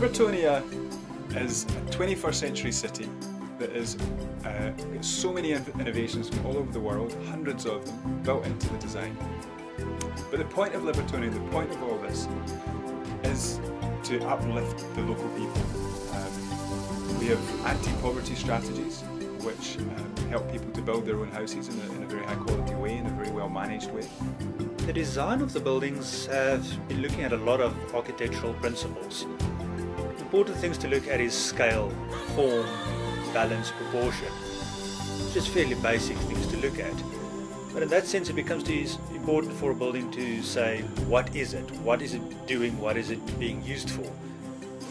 Libertonia is a 21st century city that is got so many innovations from all over the world, hundreds of them, built into the design. But the point of Libertonia, the point of all this, is to uplift the local people. We have anti-poverty strategies which help people to build their own houses in a very high quality way, in a very well managed way. The design of the buildings have been looking at a lot of architectural principles. Important things to look at is scale, form, balance, proportion. Just fairly basic things to look at. But in that sense it becomes important for a building to say, what is it? What is it doing? What is it being used for?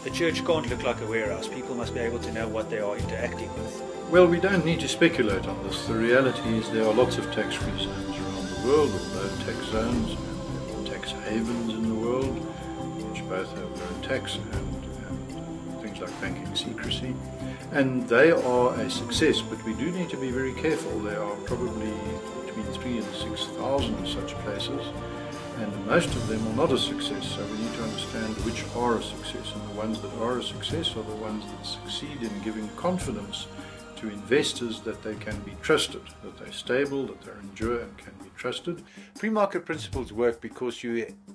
A church can't look like a warehouse. People must be able to know what they are interacting with. Well, we don't need to speculate on this. The reality is there are lots of tax-free zones around the world, or low tax zones, and tax havens in the world, which both have low tax and things like banking secrecy. And they are a success, but we do need to be very careful. There are probably between 3,000 and 6,000 such places, and most of them are not a success, so we need to understand which are a success, and the ones that are a success are the ones that succeed in giving confidence to investors that they can be trusted, that they're stable, that they endure and can be trusted. Free market principles work because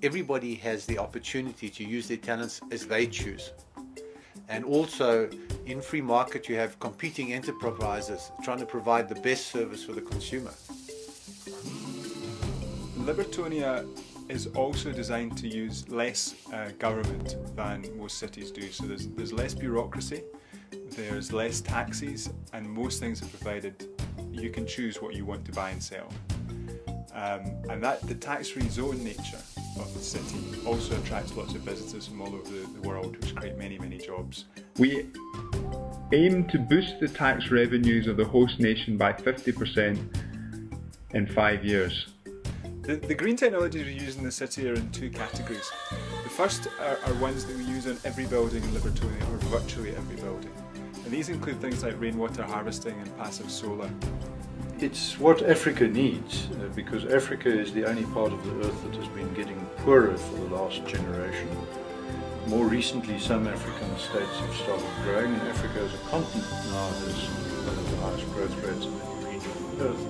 everybody has the opportunity to use their talents as they choose. And also in free market you have competing enterprises trying to provide the best service for the consumer. Libertonia is also designed to use less government than most cities do, so there's less bureaucracy, there's less taxes, and most things are provided. You can choose what you want to buy and sell. And the tax-free zone nature of the city also attracts lots of visitors from all over the world, which create many, many jobs. We aim to boost the tax revenues of the host nation by 50% in 5 years. The green technologies we use in the city are in two categories. The first are ones that we use on every building in Libertonia, or virtually every building. And these include things like rainwater harvesting and passive solar. It's what Africa needs, because Africa is the only part of the earth that has been getting poorer for the last generation. More recently, some African states have started growing, and Africa as a continent now has one of the highest growth rates in any region of the earth.